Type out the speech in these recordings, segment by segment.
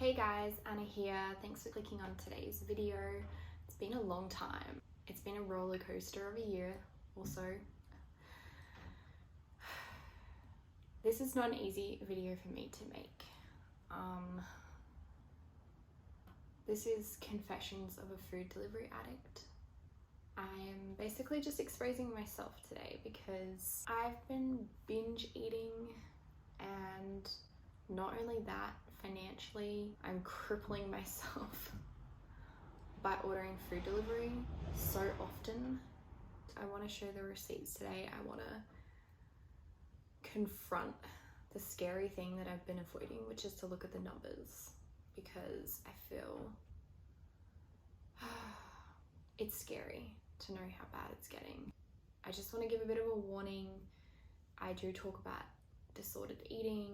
Hey guys, Anna here. Thanks for clicking on today's video. It's been a long time. It's been a roller coaster of a year also. This is not an easy video for me to make. This is Confessions of a Food Delivery Addict. I'm basically just exposing myself today because I've been binge eating, and not only that, financially, I'm crippling myself by ordering food delivery so often. I want to show the receipts today. I want to confront the scary thing that I've been avoiding, which is to look at the numbers, because I feel it's scary to know how bad it's getting. I just want to give a bit of a warning. I do talk about disordered eating,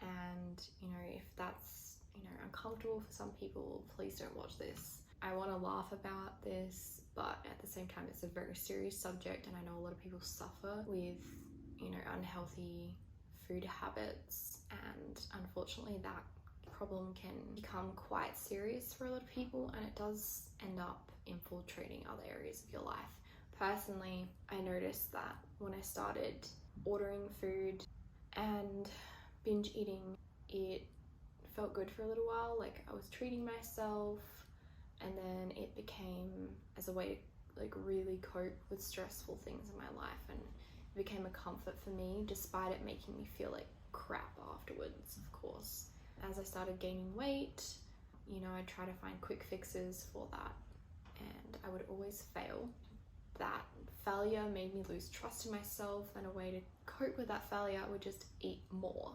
and if that's uncomfortable for some people, please don't watch this. I want to laugh about this, but at the same time it's a very serious subject, and I know a lot of people suffer with unhealthy food habits, and unfortunately that problem can become quite serious for a lot of people, and it does end up infiltrating other areas of your life. Personally, I noticed that when I started ordering food and binge eating, it felt good for a little while, like I was treating myself, and then it became as a way to really cope with stressful things in my life, and it became a comfort for me despite it making me feel like crap afterwards, of course. As I started gaining weight, I'd try to find quick fixes for that, and I would always fail. That failure made me lose trust in myself, and a way to cope with that failure I would just eat more.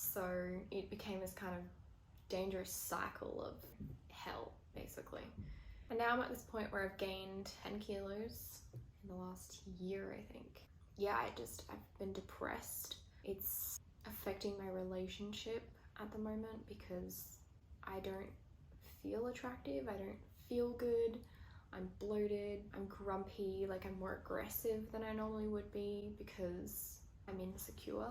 So it became this kind of dangerous cycle of hell, basically. And now I'm at this point where I've gained 10 kilos in the last year, I think. Yeah, I've been depressed. It's affecting my relationship at the moment because I don't feel attractive, I don't feel good, I'm bloated, I'm grumpy, I'm more aggressive than I normally would be because I'm insecure.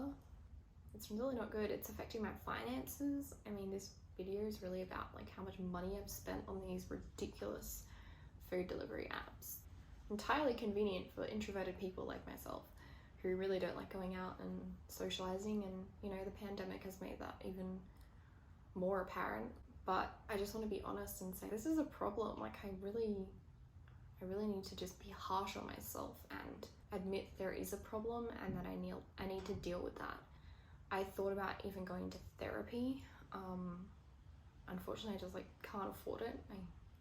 It's really not good. It's affecting my finances. This video is really about how much money I've spent on these ridiculous food delivery apps. Entirely convenient for introverted people like myself who really don't like going out and socializing, and the pandemic has made that even more apparent. But I just want to be honest and say this is a problem. I really need to just be harsh on myself and admit there is a problem and that I need to deal with that. I thought about even going to therapy. Unfortunately, I just can't afford it. I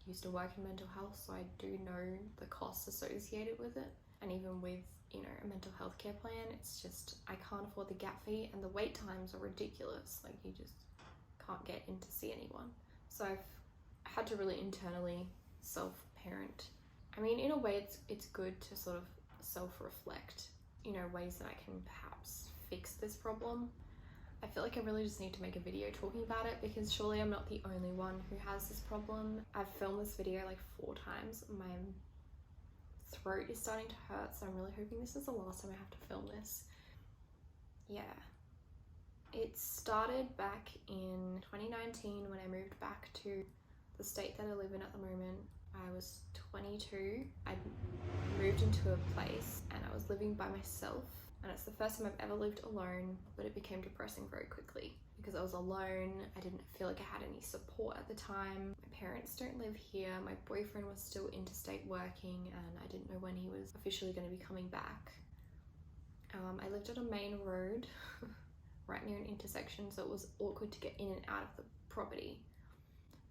used to work in mental health, so I do know the costs associated with it. And even with a mental health care plan, it's just I can't afford the gap fee, and the wait times are ridiculous. You just can't get in to see anyone. So I've had to really internally self-parent. In a way it's good to sort of self-reflect, ways that I can perhaps fix this problem. I feel like I really just need to make a video talking about it, because surely I'm not the only one who has this problem. I've filmed this video 4 times. My throat is starting to hurt, so I'm really hoping this is the last time I have to film this. Yeah. It started back in 2019 when I moved back to the state that I live in at the moment. I was 22. I moved into a place and I was living by myself, and it's the first time I've ever lived alone, but it became depressing very quickly because I was alone. I didn't feel like I had any support at the time. My parents don't live here. My boyfriend was still interstate working, and I didn't know when he was officially going to be coming back. I lived on a main road right near an intersection, so it was awkward to get in and out of the property.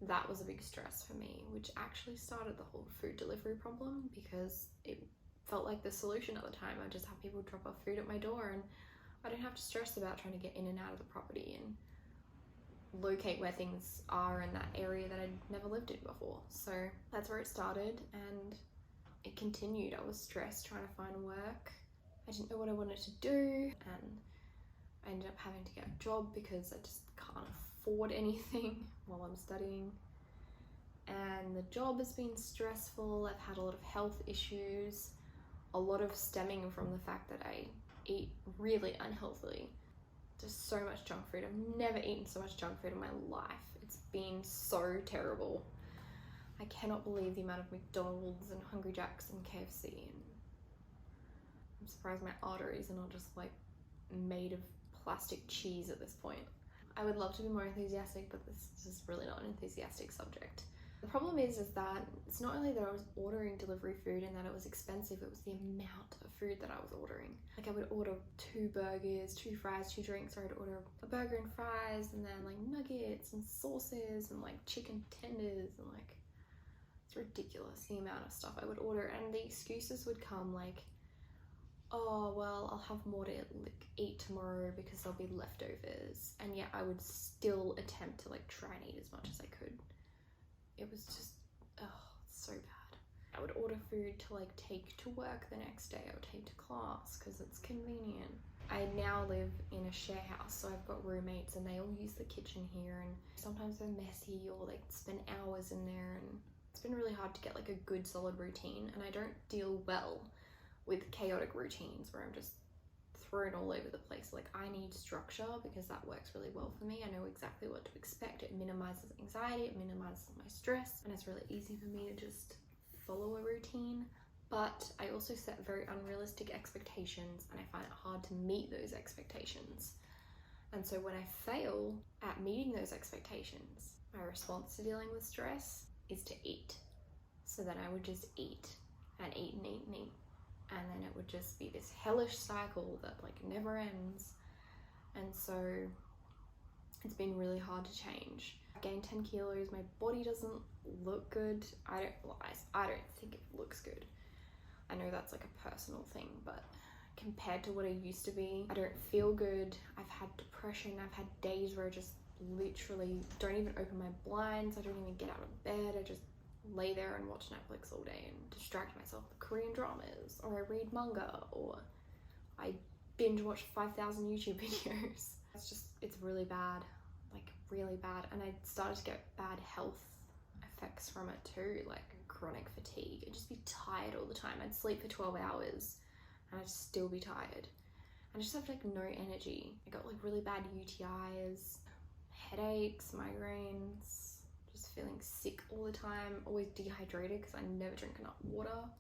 That was a big stress for me, which actually started the whole food delivery problem, because it felt like the solution at the time. I just have people drop off food at my door, and I don't have to stress about trying to get in and out of the property and locate where things are in that area that I'd never lived in before. So that's where it started, and it continued. I was stressed trying to find work. I didn't know what I wanted to do, and I ended up having to get a job because I just can't afford anything while I'm studying. And the job has been stressful. I've had a lot of health issues, a lot of stemming from the fact that I eat really unhealthily. Just so much junk food. I've never eaten so much junk food in my life. It's been so terrible. I cannot believe the amount of McDonald's and Hungry Jack's and KFC, and I'm surprised my arteries are not just like made of plastic cheese at this point. I would love to be more enthusiastic, but this is really not an enthusiastic subject. The problem is that it's not only that I was ordering delivery food and that it was expensive, it was the amount of food that I was ordering. Like I would order 2 burgers, 2 fries, 2 drinks, or I'd order a burger and fries and then like nuggets and sauces and like chicken tenders and like, it's ridiculous the amount of stuff I would order. And the excuses would come like, oh well, I'll have more to like eat tomorrow because there'll be leftovers, and yet I would still attempt to like try and eat as much as I could. It was just, oh, so bad. I would order food to like take to work the next day, I would take to class because it's convenient. I now live in a share house, so I've got roommates and they all use the kitchen here, and sometimes they're messy or they spend hours in there, and it's been really hard to get like a good solid routine, and I don't deal well with chaotic routines where I'm just thrown all over the place. Like I need structure because that works really well for me. I know exactly what to expect. It minimizes anxiety, it minimizes my stress, and it's really easy for me to just follow a routine. But I also set very unrealistic expectations, and I find it hard to meet those expectations. And so when I fail at meeting those expectations, my response to dealing with stress is to eat. So then I would just eat and eat and eat and eat. And then it would just be this hellish cycle that like never ends. And so it's been really hard to change. I've gained 10 kilos, my body doesn't look good. I don't think it looks good. I know that's like a personal thing, but compared to what I used to be, I don't feel good. I've had depression, I've had days where I just literally don't even open my blinds, I don't even get out of bed, I just lay there and watch Netflix all day and distract myself with Korean dramas, or I read manga, or I binge watch 5,000 YouTube videos. It's really bad, like really bad. And I started to get bad health effects from it too, like chronic fatigue. I'd just be tired all the time. I'd sleep for 12 hours and I'd still be tired. And I just have like no energy. I got like really bad UTIs, headaches, migraines, just feeling sick all the time, always dehydrated because I never drink enough water.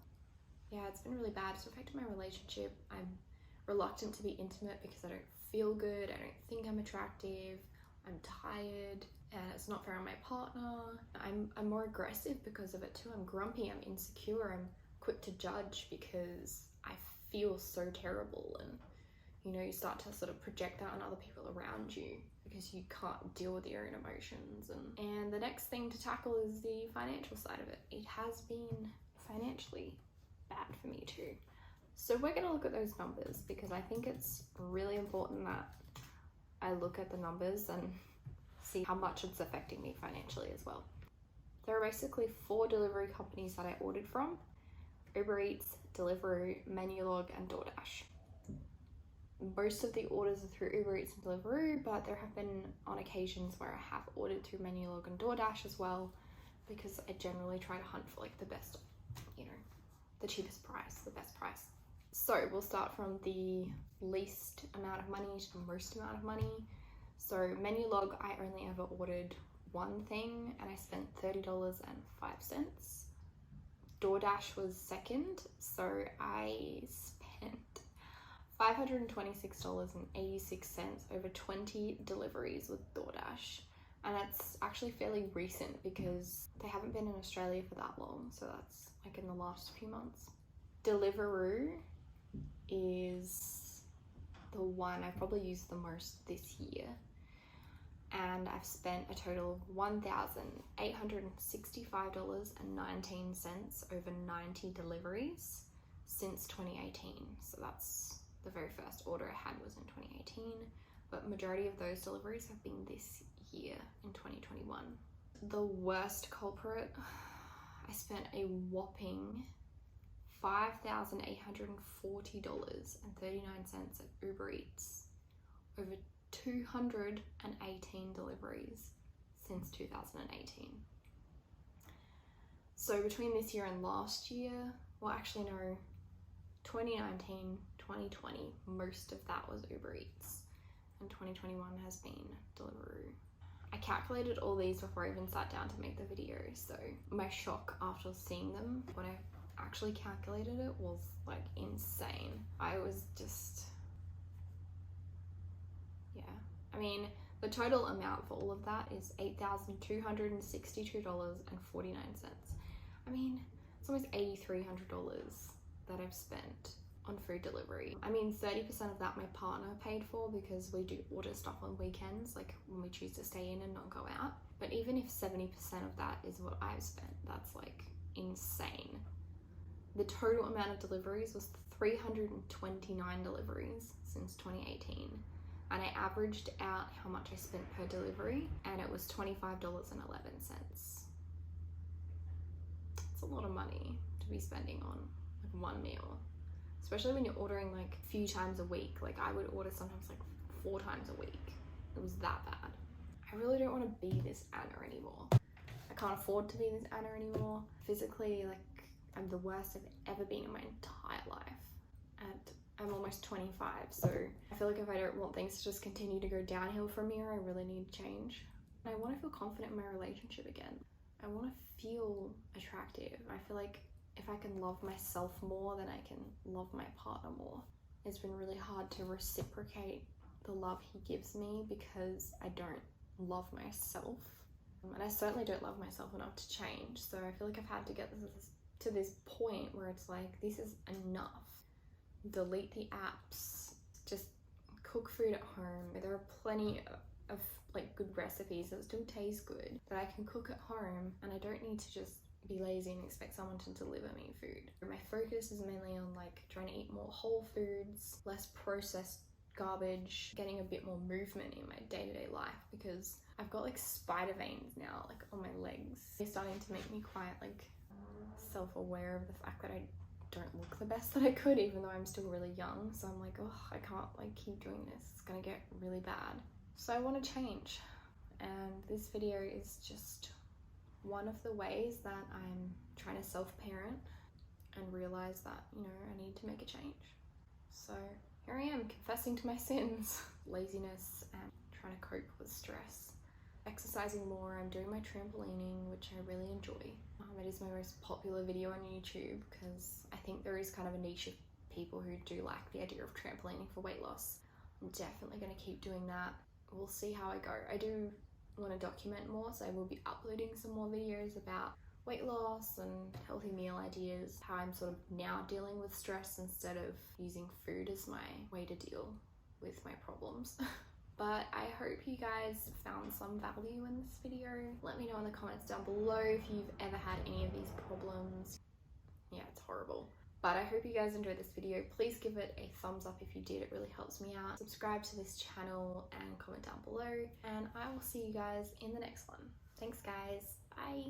Yeah, it's been really bad. It's affected my relationship. I'm reluctant to be intimate because I don't feel good. I don't think I'm attractive. I'm tired, and it's not fair on my partner. I'm more aggressive because of it too. I'm grumpy, I'm insecure, I'm quick to judge because I feel so terrible, and you know, you start to sort of project that on other people around you because you can't deal with your own emotions. And the next thing to tackle is the financial side of it. It has been financially bad for me too. So we're gonna look at those numbers because I think it's really important that I look at the numbers and see how much it's affecting me financially as well. There are basically 4 delivery companies that I ordered from: Uber Eats, Deliveroo, Menulog, and DoorDash. Most of the orders are through Uber Eats and Deliveroo, but there have been on occasions where I have ordered through Menulog and DoorDash as well, because I generally try to hunt for like the best, you know, the cheapest price, the best price. So we'll start from the least amount of money to the most amount of money. So Menulog, I only ever ordered one thing and I spent $30.05. DoorDash was second, so I spent $526.86 over 20 deliveries with DoorDash. And it's actually fairly recent because they haven't been in Australia for that long, so that's like in the last few months. Deliveroo is the one I've probably used the most this year, and I've spent a total of $1,865.19 over 90 deliveries since 2018. So that's the very first order I had was in 2018, but majority of those deliveries have been this year in 2021. The worst culprit, I spent a whopping $5,840.39 at Uber Eats over 218 deliveries since 2018. So between this year and last year, well actually no, 2019, 2020, most of that was Uber Eats, and 2021 has been Deliveroo. I calculated all these before I even sat down to make the video, so my shock after seeing them when I actually calculated it was like insane. I was just, yeah. I mean, the total amount for all of that is $8,262.49. I mean, it's almost $8,300 that I've spent on food delivery. I mean, 30% of that my partner paid for because we do order stuff on weekends, like when we choose to stay in and not go out. But even if 70% of that is what I've spent, that's like insane. The total amount of deliveries was 329 deliveries since 2018. And I averaged out how much I spent per delivery, and it was $25.11. It's a lot of money to be spending on like one meal, especially when you're ordering like a few times a week. Like I would order sometimes like 4 times a week. It was that bad. I really don't want to be this Anna anymore. I can't afford to be this Anna anymore. Physically, like I'm the worst I've ever been in my entire life. And I'm almost 25, so I feel like if I don't want things to just continue to go downhill from here, I really need to change. And I want to feel confident in my relationship again. I want to feel attractive. I feel like if I can love myself more, then I can love my partner more. It's been really hard to reciprocate the love he gives me because I don't love myself. And I certainly don't love myself enough to change. So I feel like I've had to get to this point where it's like, this is enough. Delete the apps. Just cook food at home. There are plenty of like good recipes that still taste good that I can cook at home, and I don't need to just be lazy and expect someone to deliver me food. My focus is mainly on like trying to eat more whole foods, less processed garbage, getting a bit more movement in my day-to-day life, because I've got like spider veins now like on my legs. They're starting to make me quite like self-aware of the fact that I don't look the best that I could, even though I'm still really young. So I'm like, oh, I can't like keep doing this. It's gonna get really bad. So I want to change, and this video is just one of the ways that I'm trying to self-parent and realize that, you know, I need to make a change. So here I am, confessing to my sins, laziness, and trying to cope with stress. Exercising more. I'm doing my trampolining, which I really enjoy. It is my most popular video on YouTube because I think there is kind of a niche of people who do like the idea of trampolining for weight loss. I'm definitely going to keep doing that. We'll see how I go. I do want to document more, so I will be uploading some more videos about weight loss and healthy meal ideas, how I'm sort of now dealing with stress instead of using food as my way to deal with my problems. But I hope you guys found some value in this video. Let me know in the comments down below if you've ever had any of these problems. Yeah, it's horrible. But I hope you guys enjoyed this video. Please give it a thumbs up if you did. It really helps me out. Subscribe to this channel and comment down below. And I will see you guys in the next one. Thanks guys. Bye.